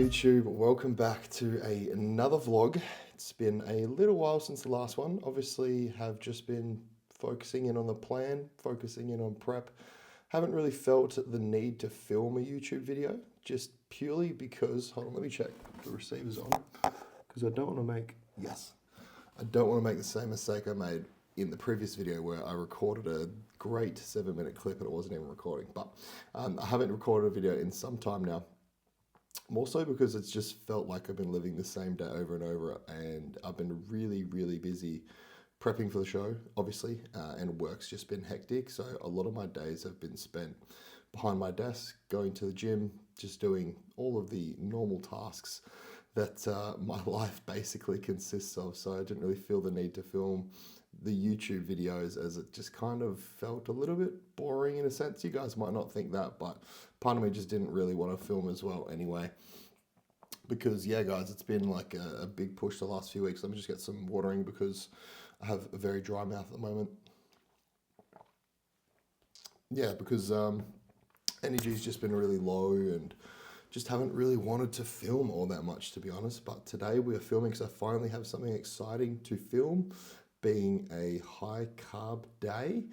YouTube, welcome back to another vlog. It's been a little while since the last one. Obviously have just been focusing in on the plan, focusing in on prep. Haven't really felt the need to film a YouTube video, just purely because, hold on, let me check the receiver's on, because I don't want to make, I don't want to make the same mistake I made in the previous video where I recorded a great 7-minute clip and it wasn't even recording. But I haven't recorded a video in some time now. More so because it's just felt like I've been living the same day over and over, and I've been really, really busy prepping for the show, obviously, and work's just been hectic. So a lot of my days have been spent behind my desk, going to the gym, just doing all of the normal tasks that my life basically consists of. So I didn't really feel the need to film the YouTube videos, as it just kind of felt a little bit boring in a sense. You guys might not think that, but part of me just didn't really want to film as well anyway. Because yeah, guys, it's been like a big push the last few weeks. Let me just get some watering because I have a very dry mouth at the moment. Yeah, because energy's just been really low and just haven't really wanted to film all that much, to be honest. But today we are filming because I finally have something exciting to film, being a high carb day.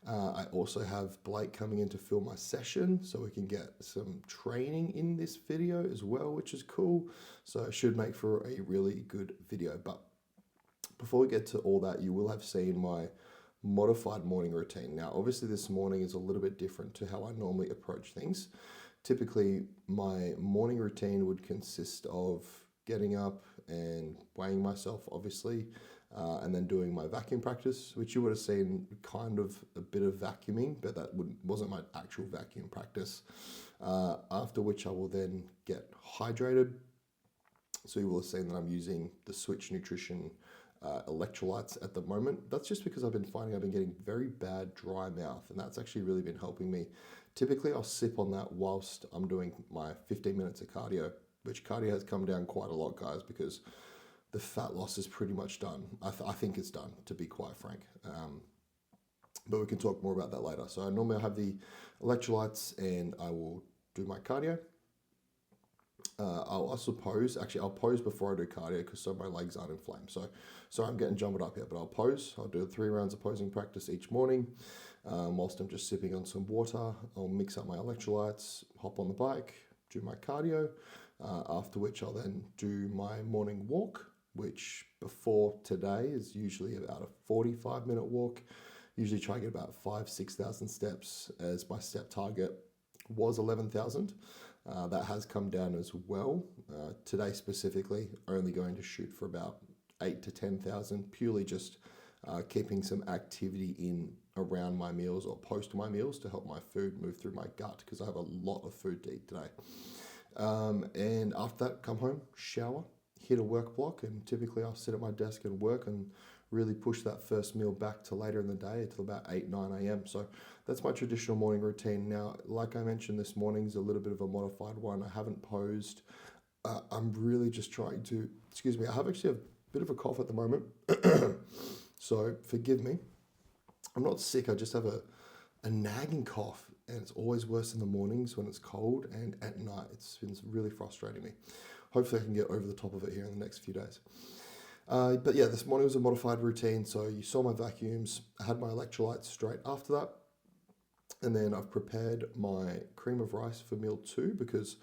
I also have Blake coming in to film my session, so we can get some training in this video as well, which is cool. So it should make for a really good video. But before we get to all that, you will have seen my modified morning routine. Now, obviously this morning is a little bit different to how I normally approach things. Typically, my morning routine would consist of getting up and weighing myself, obviously, and then doing my vacuum practice, which you would have seen kind of a bit of vacuuming, but that wasn't my actual vacuum practice. After which I will then get hydrated. So you will have seen that I'm using the Switch Nutrition electrolytes at the moment. That's just because I've been finding I've been getting very bad dry mouth, and that's actually really been helping me. Typically, I'll sip on that whilst I'm doing my 15 minutes of cardio, which cardio has come down quite a lot, guys, because the fat loss is pretty much done. I think it's done, to be quite frank. But we can talk more about that later. So normally I have the electrolytes and I will do my cardio. I'll also pose. Actually, I'll pose before I do cardio because so my legs aren't inflamed. So sorry, I'm getting jumbled up here, but I'll pose. I'll do 3 rounds of posing practice each morning. Whilst I'm just sipping on some water, I'll mix up my electrolytes, hop on the bike, do my cardio, after which I'll then do my morning walk, which before today is usually about a 45-minute walk. Usually try and get about 5,000-6,000 steps, as my step target was 11,000. That has come down as well. Today specifically, only going to shoot for about 8,000 to 10,000, purely just keeping some activity in around my meals or post my meals to help my food move through my gut, because I have a lot of food to eat today. And after that, come home, shower, hit a work block, and typically I'll sit at my desk and work and really push that first meal back to later in the day until about 8, 9 a.m. So that's my traditional morning routine. Now, like I mentioned, this morning's a little bit of a modified one. I haven't posed. I'm really just trying to, excuse me, I have actually a bit of a cough at the moment. So forgive me. I'm not sick, I just have a nagging cough, and it's always worse in the mornings when it's cold and at night. It's been really frustrating me. Hopefully I can get over the top of it here in the next few days. But yeah, this morning was a modified routine. So you saw my vacuums. I had my electrolytes straight after that. And then I've prepared my cream of rice for meal 2, because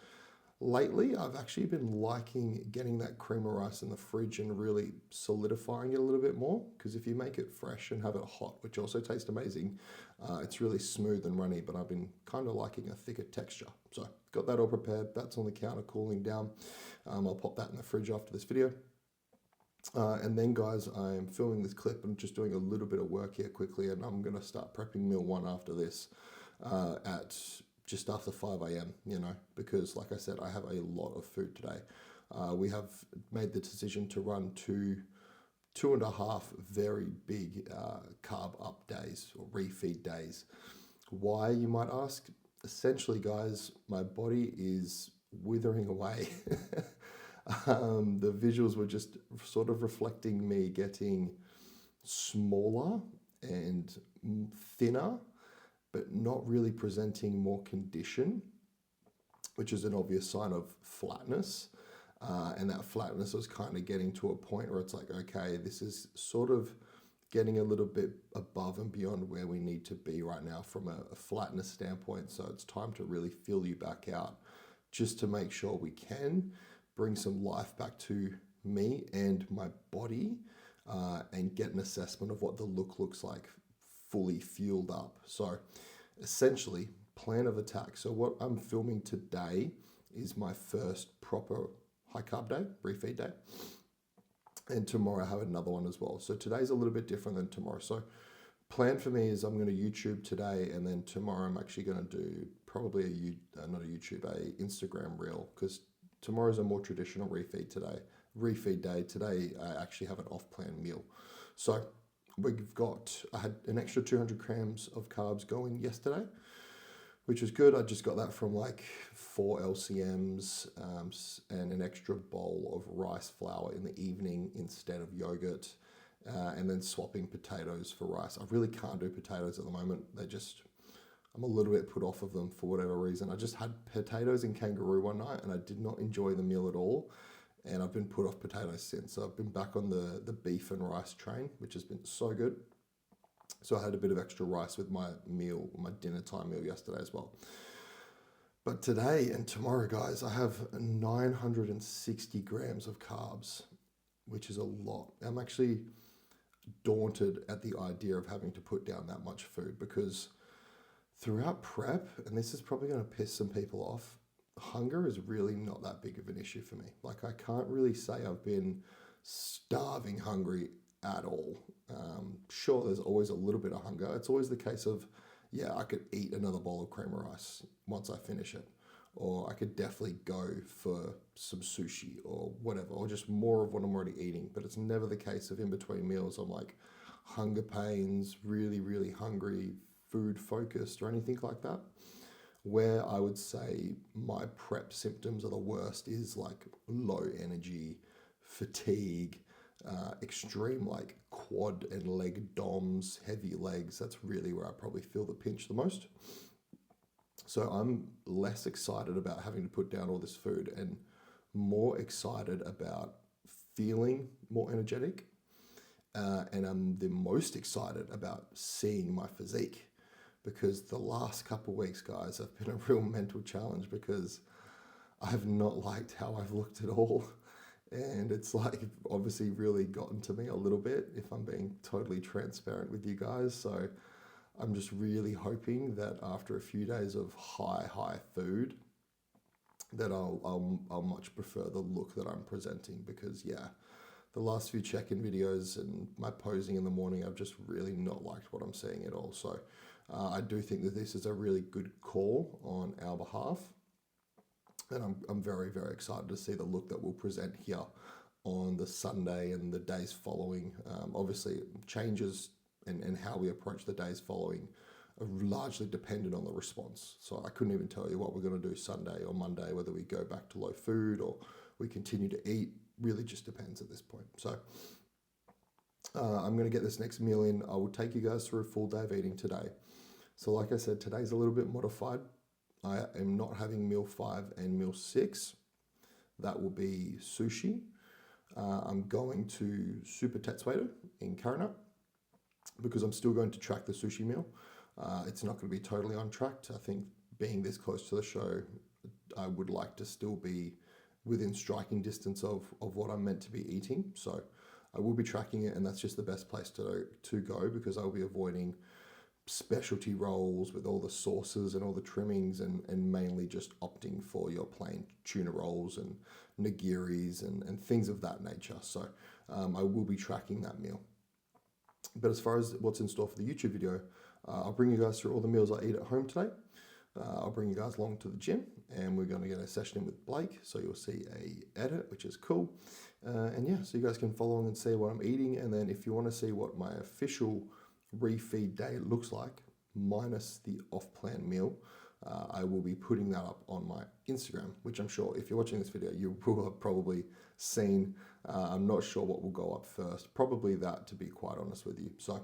lately I've actually been liking getting that cream of rice in the fridge and really solidifying it a little bit more. Because if you make it fresh and have it hot, which also tastes amazing, it's really smooth and runny, but I've been kind of liking a thicker texture. So got that all prepared. That's on the counter cooling down. I'll pop that in the fridge after this video. And then guys, I'm filming this clip and just doing a little bit of work here quickly, and I'm going to start prepping meal 1 after this at just after 5 a.m, because like I said, I have a lot of food today. We have made the decision to run 2.5 very big carb up days or refeed days. Why, you might ask? Essentially, guys, my body is withering away. The visuals were just sort of reflecting me getting smaller and thinner, but not really presenting more condition, which is an obvious sign of flatness. And that flatness was kind of getting to a point where it's like, okay, this is sort of getting a little bit above and beyond where we need to be right now from a flatness standpoint. So it's time to really fill you back out just to make sure we can bring some life back to me and my body, and get an assessment of what the look looks like fully fueled up. So essentially, plan of attack. So what I'm filming today is my first proper high carb day, refeed day. And tomorrow I have another one as well. So today's a little bit different than tomorrow. So plan for me is I'm going to YouTube today, and then tomorrow I'm actually going to do probably not a YouTube, a Instagram reel, because tomorrow's a more traditional refeed day. Today I actually have an off-plan meal. So I had an extra 200 grams of carbs going yesterday, which was good. I just got that from like 4 LCMs, and an extra bowl of rice flour in the evening instead of yogurt, and then swapping potatoes for rice. I really can't do potatoes at the moment. I'm a little bit put off of them for whatever reason. I just had potatoes and kangaroo one night and I did not enjoy the meal at all. And I've been put off potatoes since. So I've been back on the beef and rice train, which has been so good. So I had a bit of extra rice with my dinner time meal yesterday as well. But today and tomorrow, guys, I have 960 grams of carbs, which is a lot. I'm actually daunted at the idea of having to put down that much food, because throughout prep, and this is probably going to piss some people off, hunger is really not that big of an issue for me. Like, I can't really say I've been starving hungry at all. Sure, there's always a little bit of hunger. It's always the case of, yeah, I could eat another bowl of cream of rice once I finish it. Or I could definitely go for some sushi or whatever, or just more of what I'm already eating. But it's never the case of in between meals I'm like hunger pains, really, really hungry, food focused or anything like that. Where I would say my prep symptoms are the worst is like low energy, fatigue, extreme like quad and leg DOMs, heavy legs. That's really where I probably feel the pinch the most. So I'm less excited about having to put down all this food and more excited about feeling more energetic. And I'm the most excited about seeing my physique, because the last couple of weeks, guys, have been a real mental challenge because I have not liked how I've looked at all. And it's like obviously really gotten to me a little bit, if I'm being totally transparent with you guys. So I'm just really hoping that after a few days of high food, that I'll much prefer the look that I'm presenting, because yeah, the last few check-in videos and my posing in the morning, I've just really not liked what I'm seeing at all. So I do think that this is a really good call on our behalf. And I'm very, very excited to see the look that we'll present here on the Sunday and the days following. Obviously, changes and how we approach the days following are largely dependent on the response. So I couldn't even tell you what we're going to do Sunday or Monday, whether we go back to low food or we continue to eat. Really just depends at this point. So I'm going to get this next meal in. I will take you guys through a full day of eating today. So like I said, today's a little bit modified. I am not having meal 5 and meal 6. That will be sushi. I'm going to Super Tetsuedo in Karanut because I'm still going to track the sushi meal. It's not going to be totally untracked. I think being this close to the show, I would like to still be within striking distance of what I'm meant to be eating. So I will be tracking it, and that's just the best place to go, because I'll be avoiding specialty rolls with all the sauces and all the trimmings, and mainly just opting for your plain tuna rolls and nigiris and things of that nature. So I will be tracking that meal. But as far as what's in store for the YouTube video, I'll bring you guys through all the meals I eat at home today. I'll bring you guys along to the gym, and we're going to get a session in with Blake. So you'll see a edit, which is cool. And yeah, so you guys can follow along and see what I'm eating. And then if you want to see what my official refeed day looks like, minus the off-plan meal, I will be putting that up on my Instagram, which I'm sure if you're watching this video, you will have probably seen. I'm not sure what will go up first. Probably that, to be quite honest with you. So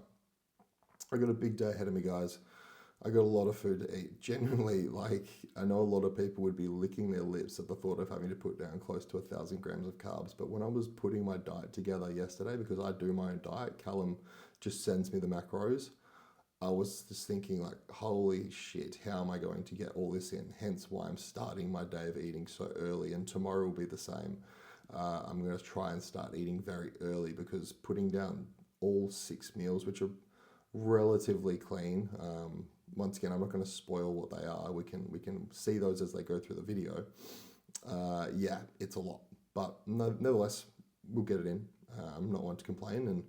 I've got a big day ahead of me, guys. I got a lot of food to eat. Genuinely, like, I know a lot of people would be licking their lips at the thought of having to put down close to 1,000 grams of carbs. But when I was putting my diet together yesterday, because I do my own diet, Callum just sends me the macros. I was just thinking, like, holy shit, how am I going to get all this in? Hence why I'm starting my day of eating so early, and tomorrow will be the same. I'm going to try and start eating very early, because putting down all 6 meals, which are relatively clean. Once again, I'm not going to spoil what they are. We can see those as they go through the video. Yeah, it's a lot, but nevertheless, we'll get it in. I'm not one to complain, and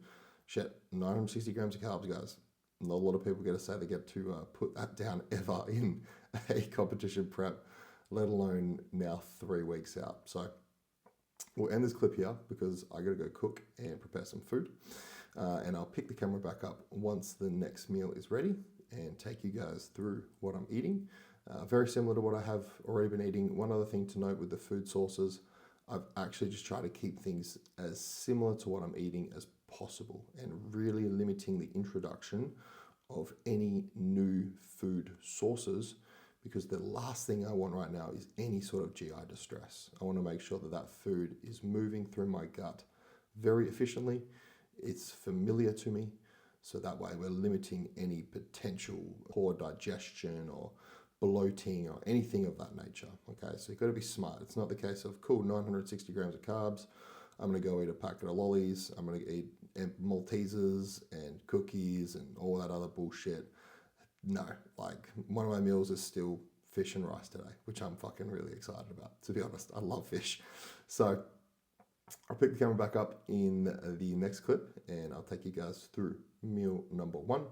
shit, 960 grams of carbs, guys. Not a lot of people get to say they get to put that down ever in a competition prep, let alone now 3 weeks out. So we'll end this clip here because I got to go cook and prepare some food. And I'll pick the camera back up once the next meal is ready and take you guys through what I'm eating. Very similar to what I have already been eating. One other thing to note with the food sources, I've actually just tried to keep things as similar to what I'm eating as possible, and really limiting the introduction of any new food sources, because the last thing I want right now is any sort of GI distress. I want to make sure that that food is moving through my gut very efficiently. It's familiar to me, so that way we're limiting any potential poor digestion or bloating or anything of that nature. Okay, so you've got to be smart. It's not the case of, cool, 960 grams of carbs, I'm going to go eat a packet of lollies, I'm going to eat Maltesers and cookies and all that other bullshit. No, like, one of my meals is still fish and rice today, which I'm fucking really excited about, to be honest. I love fish. So I'll pick the camera back up in the next clip and I'll take you guys through meal number 1.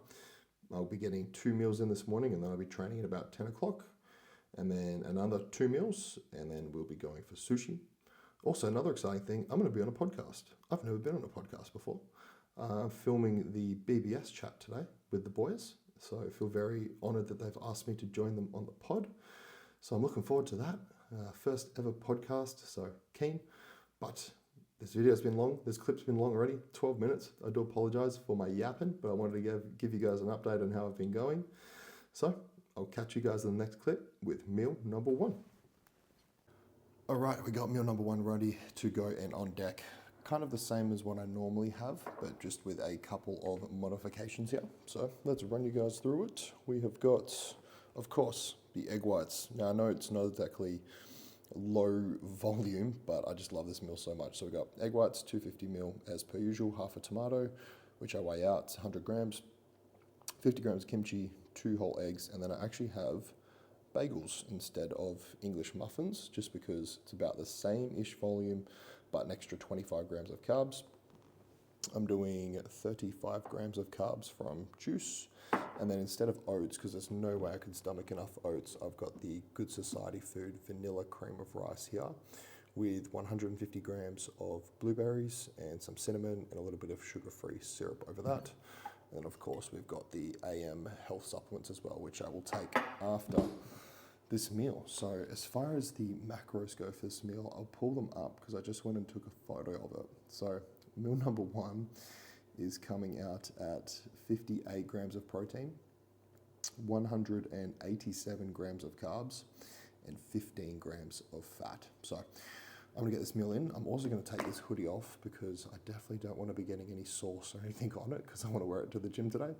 I'll be getting 2 meals in this morning, and then I'll be training at about 10 o'clock, and then another 2 meals, and then we'll be going for sushi. Also, another exciting thing, I'm going to be on a podcast. I've never been on a podcast before. Filming the BBS chat today with the boys, so I feel very honoured that they've asked me to join them on the pod. So I'm looking forward to that. First ever podcast, so keen. But this video's been long. This clip's been long already, 12 minutes. I do apologise for my yapping, but I wanted to give you guys an update on how I've been going. So I'll catch you guys in the next clip with meal number 1. All right, we got meal number 1 ready to go and on deck. Kind of the same as what I normally have, but just with a couple of modifications here. So let's run you guys through it. We have got, of course, the egg whites. Now I know it's not exactly low volume, but I just love this meal so much. So we got egg whites, 250 ml as per usual, half a tomato, which I weigh out, 100 grams, 50 grams of kimchi, 2 whole eggs, and then I actually have bagels instead of English muffins, just because it's about the same-ish volume, but an extra 25 grams of carbs. I'm doing 35 grams of carbs from juice, and then instead of oats, because there's no way I can stomach enough oats, I've got the Good Society Food vanilla cream of rice here with 150 grams of blueberries and some cinnamon and a little bit of sugar-free syrup over that. And of course, we've got the AM health supplements as well, which I will take after this meal. So as far as the macros go for this meal, I'll pull them up because I just went and took a photo of it. So meal number 1 is coming out at 58 grams of protein, 187 grams of carbs, and 15 grams of fat. So I'm gonna get this meal in. I'm also gonna take this hoodie off because I definitely don't wanna be getting any sauce or anything on it because I wanna wear it to the gym today.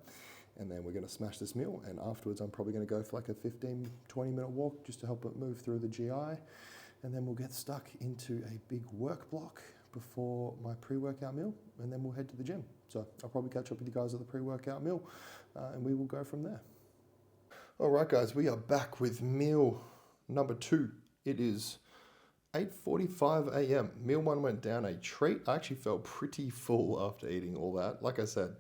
And then we're gonna smash this meal, and afterwards I'm probably gonna go for like a 15, 20-minute walk just to help it move through the GI. And then we'll get stuck into a big work block before my pre-workout meal, and then we'll head to the gym. So I'll probably catch up with you guys at the pre-workout meal, and we will go from there. All right, guys, we are back with meal number 2. It is 8:45 a.m. Meal 1 went down a treat. I actually felt pretty full after eating all that. Like I said,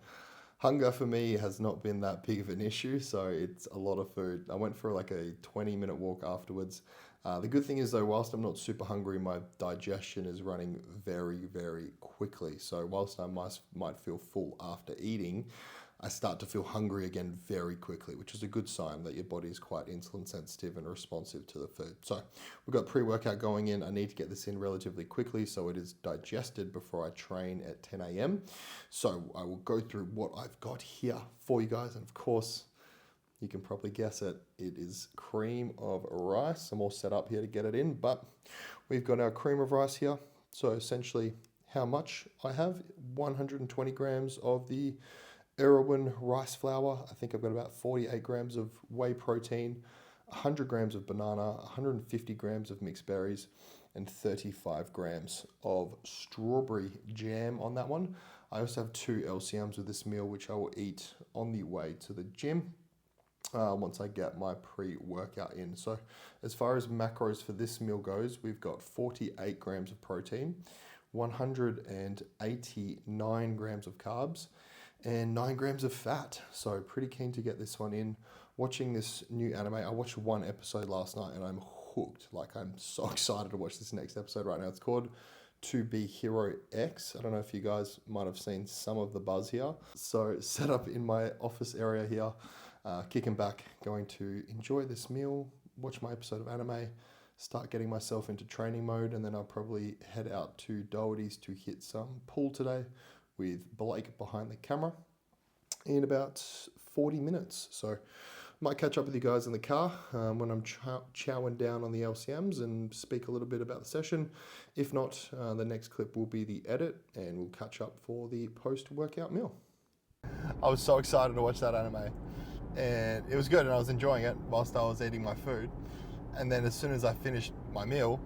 hunger for me has not been that big of an issue, so it's a lot of food. I went for like a 20-minute walk afterwards. The good thing is though, whilst I'm not super hungry, my digestion is running very, very quickly. So whilst I might feel full after eating, I start to feel hungry again very quickly, which is a good sign that your body is quite insulin sensitive and responsive to the food. So we've got pre-workout going in. I need to get this in relatively quickly so it is digested before I train at 10 a.m. So I will go through what I've got here for you guys. And of course, You can probably guess it. It is cream of rice. I'm all set up here to get it in, but we've got our cream of rice here. So essentially how much I have, 120 grams of the Erewhon rice flour. I think I've got about 48 grams of whey protein, 100 grams of banana, 150 grams of mixed berries, and 35 grams of strawberry jam on that one. I also have 2 LCMs with this meal, which I will eat on the way to the gym once I get my pre-workout in. So as far as macros for this meal goes, we've got 48 grams of protein, 189 grams of carbs, and 9 grams of fat. So pretty keen to get this one in. Watching this new anime, I watched 1 episode last night and I'm hooked. Like, I'm so excited to watch this next episode right now. It's called To Be Hero X. I don't know if you guys might have seen some of the buzz here. So set up in my office area here, kicking back, going to enjoy this meal, watch my episode of anime, start getting myself into training mode, and then I'll probably head out to Doherty's to hit some pool today with Blake behind the camera in about 40 minutes. So might catch up with you guys in the car when I'm chowing down on the LCMs and speak a little bit about the session. If not, the next clip will be the edit and we'll catch up for the post-workout meal. I was so excited to watch that anime and it was good and I was enjoying it whilst I was eating my food. And then as soon as I finished my meal,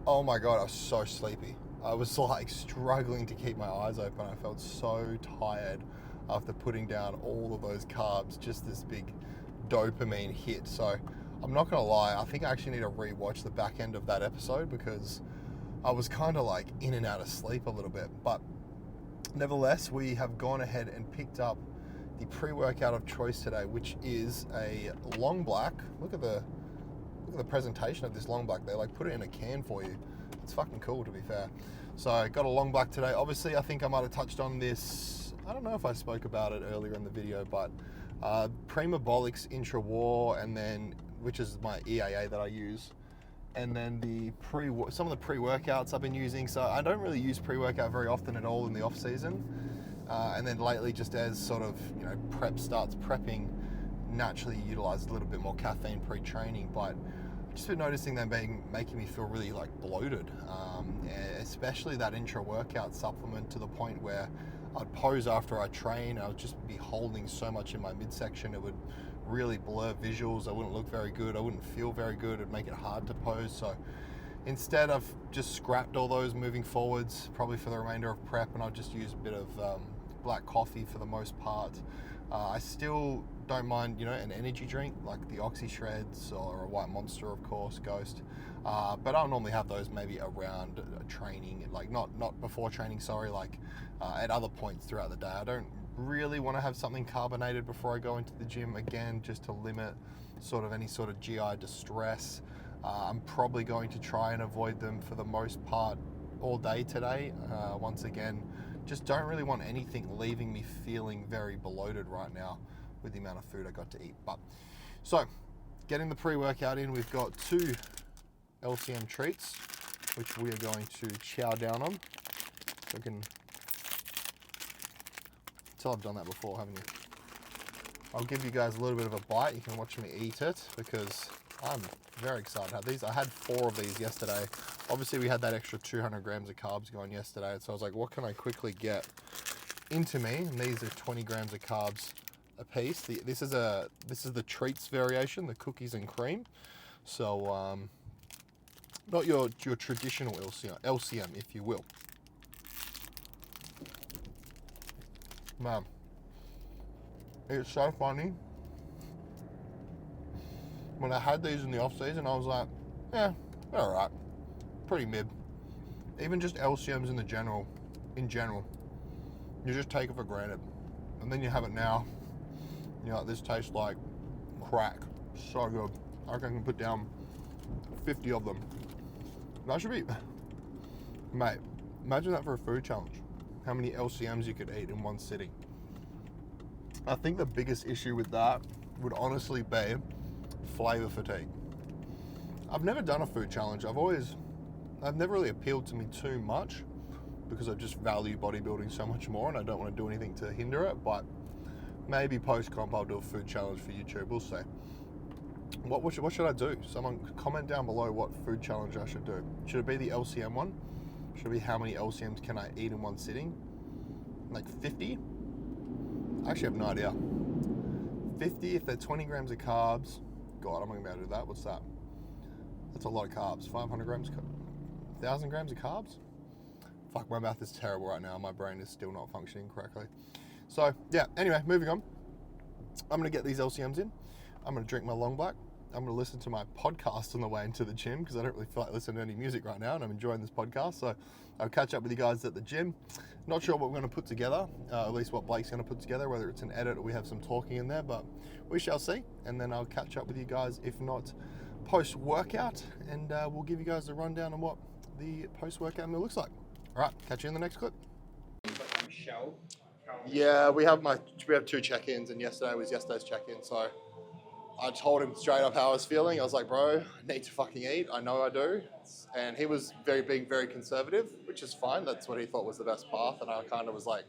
oh my God, I was so sleepy. I was like struggling to keep my eyes open. I felt so tired after putting down all of those carbs, just this big dopamine hit. So I'm not gonna lie, I think I actually need to rewatch the back end of that episode because I was kind of like in and out of sleep a little bit. But nevertheless, we have gone ahead and picked up the pre-workout of choice today, which is a long black. Look at the presentation of this long black. They like put it in a can for you. It's fucking cool, to be fair. So I got a long black today. Obviously, I think I might have touched on this. I don't know if I spoke about it earlier in the video, but Primobolic's Intra-War, and then, which is my EAA that I use, and then some of the pre-workouts I've been using. So I don't really use pre-workout very often at all in the off season. And then lately, just as sort of, you know, prep starts prepping, naturally utilize a little bit more caffeine pre-training, but I've just been noticing them making me feel really like bloated, especially that intra-workout supplement, to the point where I'd pose after I train, I would just be holding so much in my midsection, it would really blur visuals, I wouldn't look very good, I wouldn't feel very good, it'd make it hard to pose. So instead I've just scrapped all those moving forwards, probably for the remainder of prep, and I'll just use a bit of black coffee for the most part. I still don't mind, you know, an energy drink like the Oxy Shreds or a White Monster, of course, Ghost. But I'll normally have those maybe around training, like not before training, sorry, like at other points throughout the day. I don't really want to have something carbonated before I go into the gym, again, just to limit sort of any sort of GI distress. I'm probably going to try and avoid them for the most part all day today. Once again, just don't really want anything leaving me feeling very bloated right now with the amount of food I got to eat. But so getting the pre-workout in, we've got 2 LCM treats, which we are going to chow down on. So I can tell I've done that before, haven't you? I'll give you guys a little bit of a bite. You can watch me eat it because I'm very excited to have these. I had 4 of these yesterday. Obviously, we had that extra 200 grams of carbs going yesterday, so I was like, what can I quickly get into me? And these are 20 grams of carbs a piece. This is the treats variation, the cookies and cream. So not your traditional LCM, if you will. Man, it's so funny. When I had these in the off season, I was like, yeah, all right, pretty mid. Even just LCMs in general, you just take it for granted. And then you have it now, you're like, this tastes like crack. So good. I reckon I can put down 50 of them. That should be, mate, imagine that for a food challenge. How many LCMs you could eat in one sitting. I think the biggest issue with that would honestly be flavor fatigue. I've never done a food challenge. I've never really appealed to me too much because I just value bodybuilding so much more and I don't want to do anything to hinder it. But Maybe post-comp I'll do a food challenge for YouTube. We'll see. What should I do? Someone comment down below what food challenge I should do. Should it be the LCM one? Should it be how many LCMs can I eat in one sitting? Like 50? I actually have no idea. 50 if they're 20 grams of carbs. God, I'm not gonna be able to do that. What's that? That's a lot of carbs. 500 grams, 1,000 grams of carbs? Fuck, my mouth is terrible right now. My brain is still not functioning correctly. So, yeah, anyway, moving on. I'm gonna get these LCMs in. I'm gonna drink my long black. I'm gonna listen to my podcast on the way into the gym because I don't really feel like listening to any music right now and I'm enjoying this podcast. So I'll catch up with you guys at the gym. Not sure what we're gonna put together, at least what Blake's gonna put together, whether it's an edit or we have some talking in there, but we shall see. And then I'll catch up with you guys, if not post-workout, and we'll give you guys a rundown on what the post-workout meal looks like. All right, catch you in the next clip. Yeah, we have 2 check-ins, and yesterday was yesterday's check-in, so I told him straight up how I was feeling. I was like, bro, I need to fucking eat. I know I do. And he was being very conservative, which is fine. That's what he thought was the best path. And I kind of was like,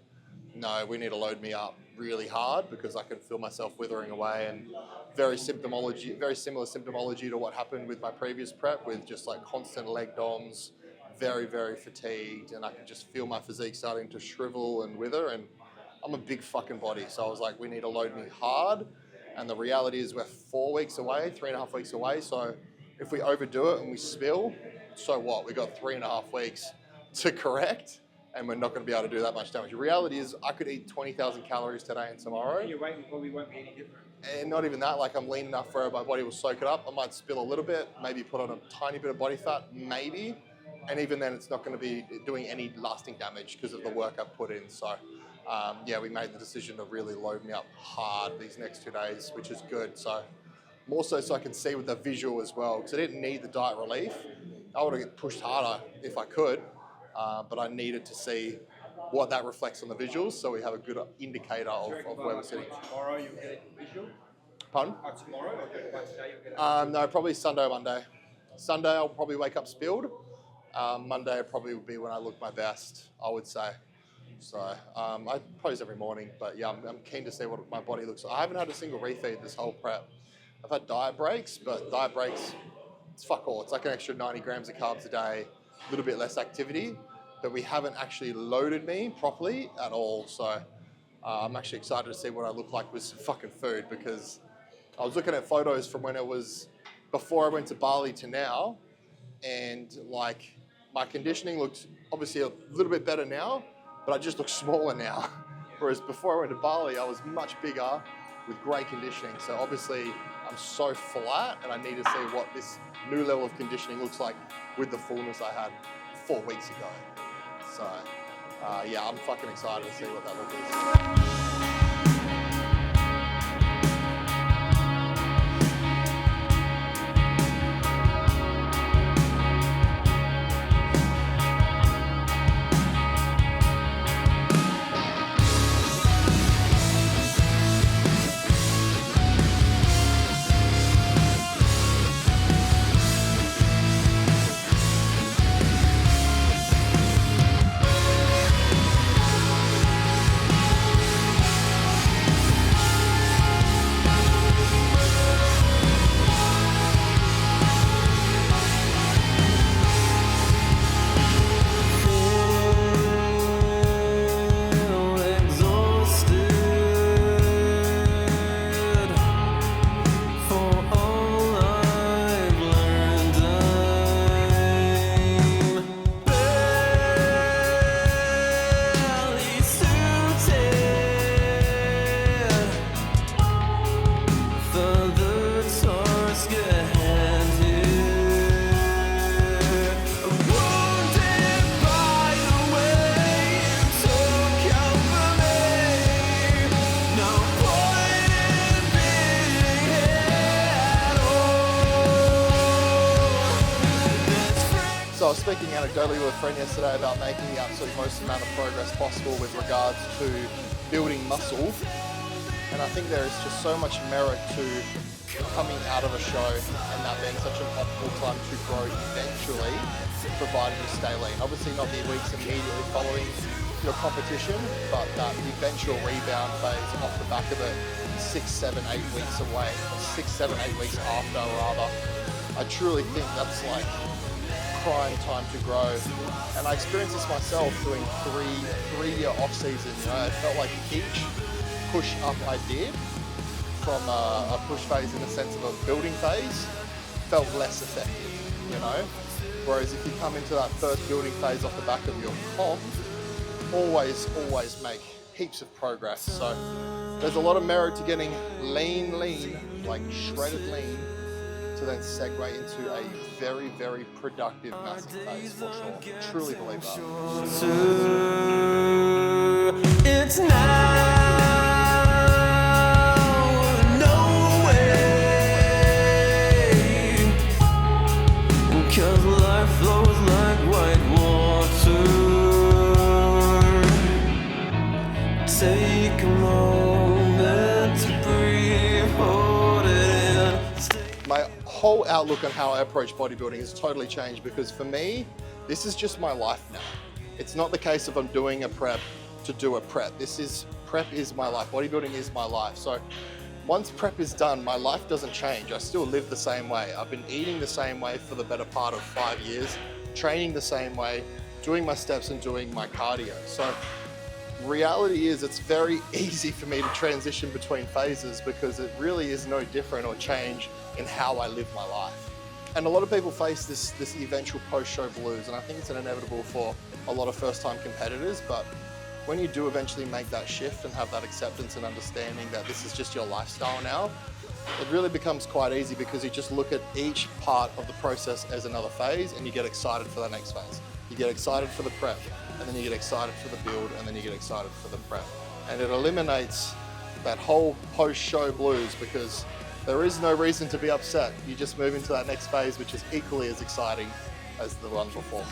no, we need to load me up really hard because I can feel myself withering away, and very similar symptomology to what happened with my previous prep, with just like constant leg DOMs, very, very fatigued. And I could just feel my physique starting to shrivel and wither. And I'm a big fucking body. So I was like, we need to load me hard. And the reality is we're 4 weeks away, 3.5 weeks away. So if we overdo it and we spill, so what? We got 3.5 weeks to correct, and we're not going to be able to do that much damage. The reality is I could eat 20,000 calories today and tomorrow. Your weight probably won't be any different. And not even that, like I'm lean enough where my body will soak it up. I might spill a little bit, maybe put on a tiny bit of body fat, maybe. And even then it's not going to be doing any lasting damage because of the work I've put in. So yeah, we made the decision to really load me up hard these next 2 days, which is good. So more so I can see with the visual as well, because I didn't need the diet relief. I would have pushed harder if I could, but I needed to see what that reflects on the visuals, so we have a good indicator of where we're sitting. Tomorrow you'll get a visual? Pardon? Tomorrow or by today you'll get a no, probably Sunday or Monday. Sunday I'll probably wake up spilled. Monday probably would be when I look my best, I would say. So I pose every morning, but yeah, I'm keen to see what my body looks like. I haven't had a single refeed this whole prep. I've had diet breaks, but diet breaks, it's fuck all. It's like an extra 90 grams of carbs a day, a little bit less activity, but we haven't actually loaded me properly at all. So I'm actually excited to see what I look like with some fucking food, because I was looking at photos from when it was before I went to Bali to now, and like my conditioning looked obviously a little bit better now, but I just look smaller now. Whereas before I went to Bali, I was much bigger with great conditioning. So obviously I'm so flat, and I need to see what this new level of conditioning looks like with the fullness I had 4 weeks ago. So yeah, I'm fucking excited to see what that look is. So I was speaking anecdotally with a friend yesterday about making the absolute most amount of progress possible with regards to building muscle And I think there is just so much merit to coming out of a show and that being such an optimal time to grow eventually, provided you stay lean. Obviously not the weeks immediately following your competition, but that eventual rebound phase off the back of it 6, 7, 8 weeks away, or 6, 7, 8 weeks after rather. I truly think that's like prime time to grow. And I experienced this myself doing three-year off season. You know, it felt like each push up I did from a push phase in the sense of a building phase felt less effective, you know? Whereas if you come into that first building phase off the back of your comp, always make heaps of progress. So there's a lot of merit to getting lean, like shredded lean, to then segue into a very, very productive massive phase for sure. Truly believe that. It's now, no way, 'cause life flows like white water. Take a moment to breathe, hold it in. My whole outlook on how I approach bodybuilding has totally changed, because for me, this is just my life now. It's not the case of I'm doing a prep to do a prep. Prep is my life. Bodybuilding is my life. So once prep is done, my life doesn't change. I still live the same way. I've been eating the same way for the better part of 5 years, training the same way, doing my steps and doing my cardio. So reality is it's very easy for me to transition between phases, because it really is no different or change in how I live my life. And a lot of people face this eventual post-show blues, and I think it's inevitable for a lot of first-time competitors, but when you do eventually make that shift and have that acceptance and understanding that this is just your lifestyle now, it really becomes quite easy, because you just look at each part of the process as another phase, and you get excited for the next phase. You get excited for the prep, and then you get excited for the build, and then you get excited for the prep. And it eliminates that whole post-show blues, because there is no reason to be upset. You just move into that next phase, which is equally as exciting as the one before.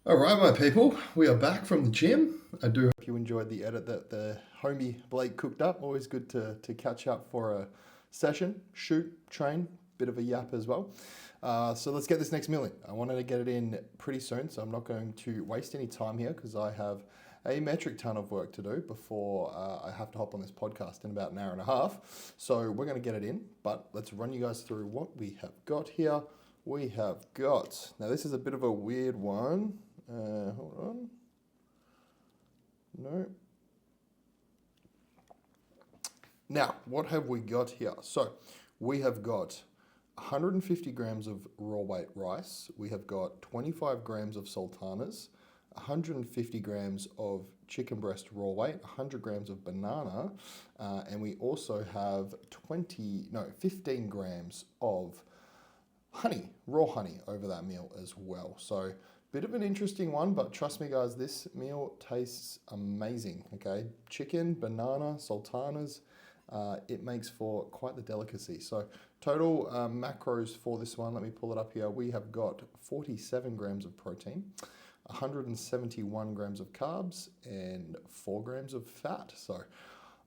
All right, my people, we are back from the gym. I do hope you enjoyed the edit that the homie Blake cooked up. Always good to catch up for a session, shoot, train, bit of a yap as well. So let's get this next meal in. I wanted to get it in pretty soon, so I'm not going to waste any time here, because I have a metric ton of work to do before I have to hop on this podcast in about an hour and a half. So we're going to get it in, but let's run you guys through what we have got here. We have got, now this is a bit of a weird one. Hold on. No. Now, what have we got here? So we have got 150 grams of raw weight rice. We have got 25 grams of sultanas, 150 grams of chicken breast raw weight, 100 grams of banana, and we also have 15 grams of honey, raw honey over that meal as well. So bit of an interesting one, but trust me guys, this meal tastes amazing, okay? Chicken, banana, sultanas, it makes for quite the delicacy. So total macros for this one, let me pull it up here. We have got 47 grams of protein, 171 grams of carbs, and 4 grams of fat. So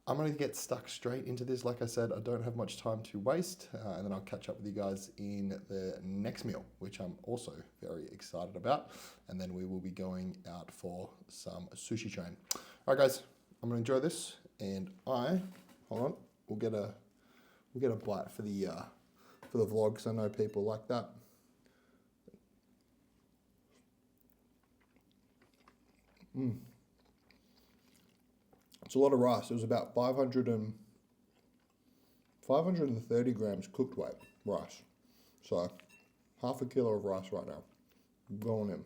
I'm going to get stuck straight into this. Like I said, I don't have much time to waste, and then I'll catch up with you guys in the next meal, which I'm also very excited about. And then we will be going out for some sushi train. All right, guys, I'm going to enjoy this, and hold on, we'll get a bite for the vlog, because I know people like that. It's a lot of rice. It was about 530 grams cooked weight rice. So half a kilo of rice right now going in.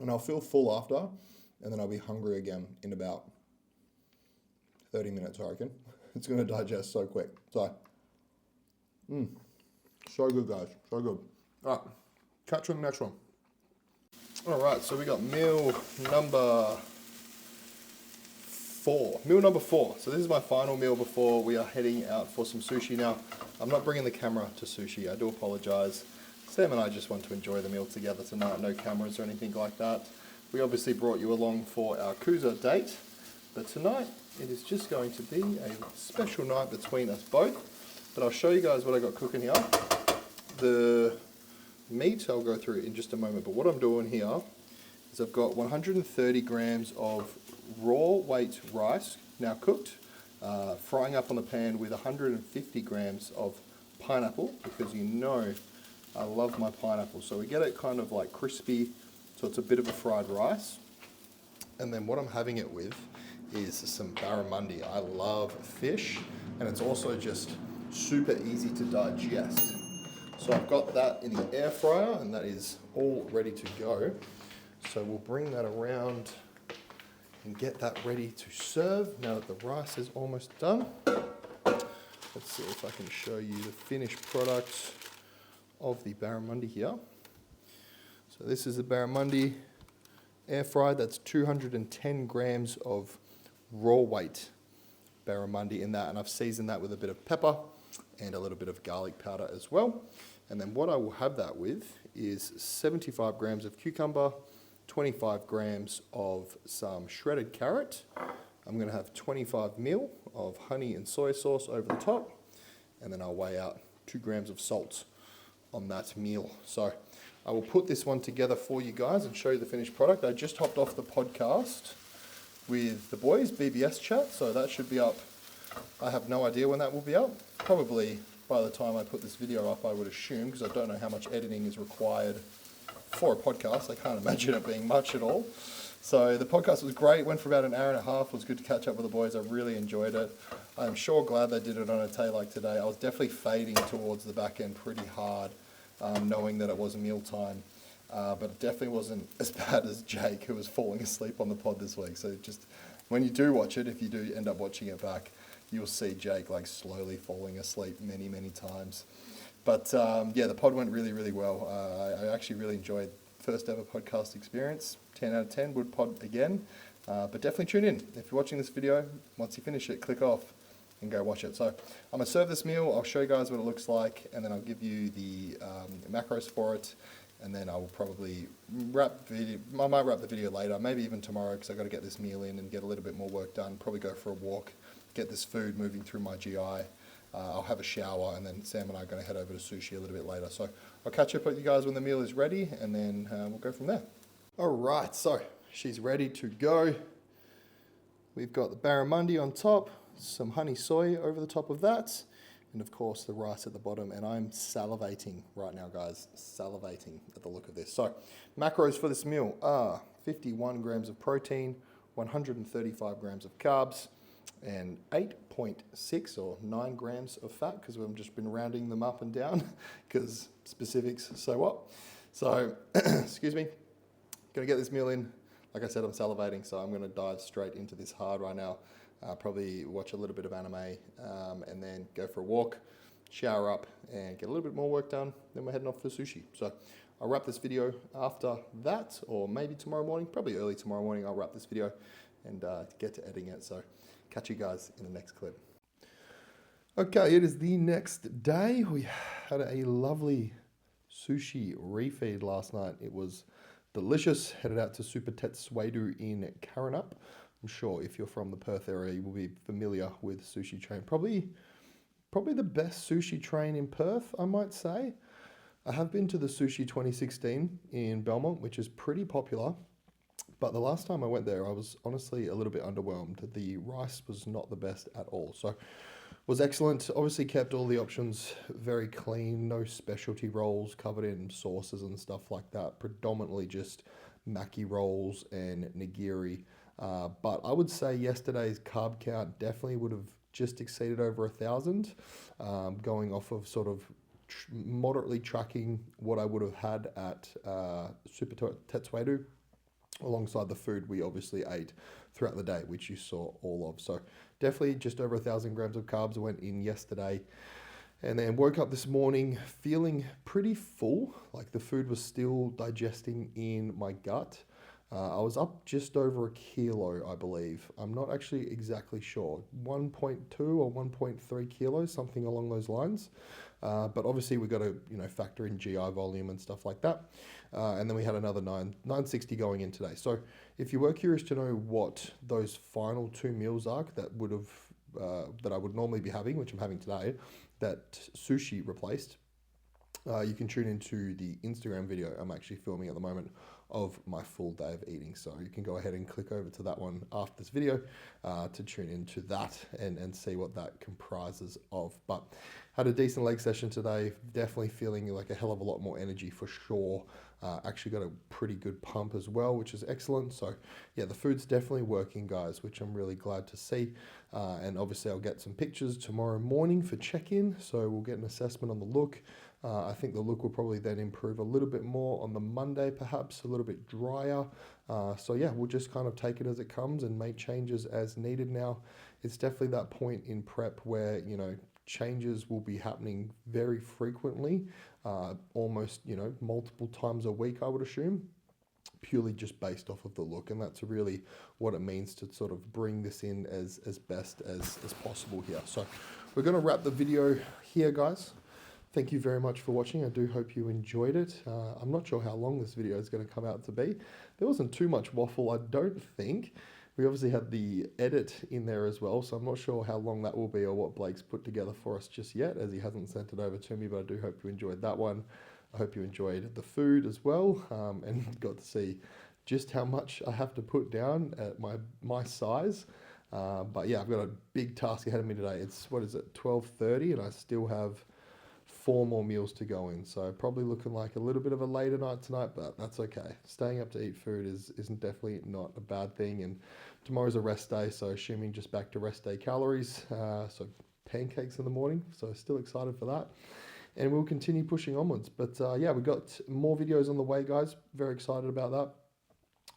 And I'll feel full after, and then I'll be hungry again in about 30 minutes, I reckon. It's going to digest so quick. So, so good, guys. So good. All right, catch you on the next one. All right, so we got meal number 4. Meal number 4. So this is my final meal before we are heading out for some sushi. Now, I'm not bringing the camera to sushi. I do apologize. Sam and I just want to enjoy the meal together tonight. No cameras or anything like that. We obviously brought you along for our Kuza date, but tonight it is just going to be a special night between us both. But I'll show you guys what I got cooking here. The meat I'll go through in just a moment, but what I'm doing here is I've got 130 grams of raw weight rice, now cooked, frying up on the pan with 150 grams of pineapple, because you know I love my pineapple. So we get it kind of like crispy, so it's a bit of a fried rice. And then what I'm having it with is some barramundi. I love fish, and it's also just super easy to digest. So I've got that in the air fryer, and that is all ready to go. So we'll bring that around and get that ready to serve now that the rice is almost done. Let's see if I can show you the finished product of the barramundi here. So this is the barramundi air fried. That's 210 grams of raw weight barramundi in that, and I've seasoned that with a bit of pepper and a little bit of garlic powder as well. And then what I will have that with is 75 grams of cucumber, 25 grams of some shredded carrot. I'm going to have 25 ml of honey and soy sauce over the top, and then I'll weigh out 2 grams of salt on that meal. So I will put this one together for you guys and show you the finished product. I just hopped off the podcast with the boys, BBS chat, so that should be up. I have no idea when that will be up. Probably by the time I put this video up, I would assume, because I don't know how much editing is required for a podcast. I can't imagine it being much at all. So the podcast was great. Went for about an hour and a half. It was good to catch up with the boys. I really enjoyed it. I'm sure glad they did it on a day like today. I was definitely fading towards the back end pretty hard, knowing that it was mealtime. But it definitely wasn't as bad as Jake, who was falling asleep on the pod this week. So just when you do watch it, if you do end up watching it back, you'll see Jake like slowly falling asleep many, many times. But yeah, the pod went really, really well. I actually really enjoyed first ever podcast experience. 10 out of 10, would pod again. But definitely tune in. If you're watching this video, once you finish it, click off and go watch it. So I'm gonna serve this meal. I'll show you guys what it looks like, and then I'll give you the macros for it. And then I will probably wrap the video. I might wrap the video later, maybe even tomorrow, because I've got to get this meal in and get a little bit more work done. Probably go for a walk, get this food moving through my GI. I'll have a shower, and then Sam and I are going to head over to sushi a little bit later. So I'll catch up with you guys when the meal is ready, and then we'll go from there. All right, so she's ready to go. We've got the barramundi on top, some honey soy over the top of that, and of course the rice at the bottom. And I'm salivating right now, guys, salivating at the look of this. So macros for this meal are 51 grams of protein, 135 grams of carbs, and 8.6 or 9 grams of fat, because we've just been rounding them up and down because specifics, so what? So, excuse me, gonna get this meal in. Like I said, I'm salivating, so I'm gonna dive straight into this hard right now. Probably watch a little bit of anime, and then go for a walk, shower up, and get a little bit more work done. Then we're heading off for sushi. So I'll wrap this video after that, or maybe tomorrow morning, probably early tomorrow morning, I'll wrap this video and get to editing it. So catch you guys in the next clip. Okay, it is the next day. We had a lovely sushi refeed last night. It was delicious. Headed out to Super Tetsuedo in Karanup. I'm sure if you're from the Perth area, you will be familiar with Sushi Train. Probably the best sushi train in Perth, I might say. I have been to the Sushi 2016 in Belmont, which is pretty popular. But the last time I went there, I was honestly a little bit underwhelmed. The rice was not the best at all. So was excellent. Obviously kept all the options very clean. No specialty rolls covered in sauces and stuff like that. Predominantly just maki rolls and nigiri. But I would say yesterday's carb count definitely would have just exceeded over 1,000. Going off of sort of moderately tracking what I would have had at Super Tetsuedo. alongside the food we obviously ate throughout the day, which you saw all of. So definitely just over 1,000 grams of carbs went in yesterday. And then woke up this morning feeling pretty full, like the food was still digesting in my gut. I was up just over a kilo, I believe. I'm not actually exactly sure. 1.2 or 1.3 kilos, something along those lines. But obviously we got to factor in GI volume and stuff like that. And then we had another 960 going in today. So if you were curious to know what those final 2 meals are that I would normally be having, which I'm having today, that sushi replaced, you can tune into the Instagram video I'm actually filming at the moment of my full day of eating. So you can go ahead and click over to that one after this video to tune into that and see what that comprises of. But had a decent leg session today, definitely feeling like a hell of a lot more energy for sure. Actually got a pretty good pump as well, which is excellent. So yeah, the food's definitely working, guys, which I'm really glad to see. And obviously I'll get some pictures tomorrow morning for check-in. So we'll get an assessment on the look. I think the look will probably then improve a little bit more on the Monday, perhaps a little bit drier. So yeah, we'll just kind of take it as it comes and make changes as needed now. It's definitely that point in prep where, changes will be happening very frequently, almost, multiple times a week, I would assume, purely just based off of the look. And that's really what it means to sort of bring this in as best as possible here. So we're going to wrap the video here, guys. Thank you very much for watching. I do hope you enjoyed it. I'm not sure how long this video is going to come out to be. There wasn't too much waffle, I don't think. We obviously had the edit in there as well, so I'm not sure how long that will be or what Blake's put together for us just yet, as he hasn't sent it over to me, but I do hope you enjoyed that one. I hope you enjoyed the food as well, and got to see just how much I have to put down at my size. But yeah, I've got a big task ahead of me today. It's, 12:30, and I still have 4 more meals to go in, so probably looking like a little bit of a later night tonight, but that's okay. Staying up to eat food isn't definitely not a bad thing, and tomorrow's a rest day, so assuming just back to rest day calories, so pancakes in the morning, so still excited for that, and we'll continue pushing onwards. But yeah, we've got more videos on the way, guys. Very excited about that.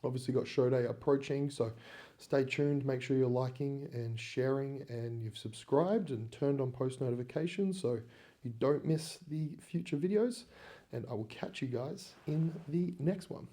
Obviously got show day approaching, so stay tuned. Make sure you're liking and sharing, and you've subscribed and turned on post notifications so you don't miss the future videos, and I will catch you guys in the next one.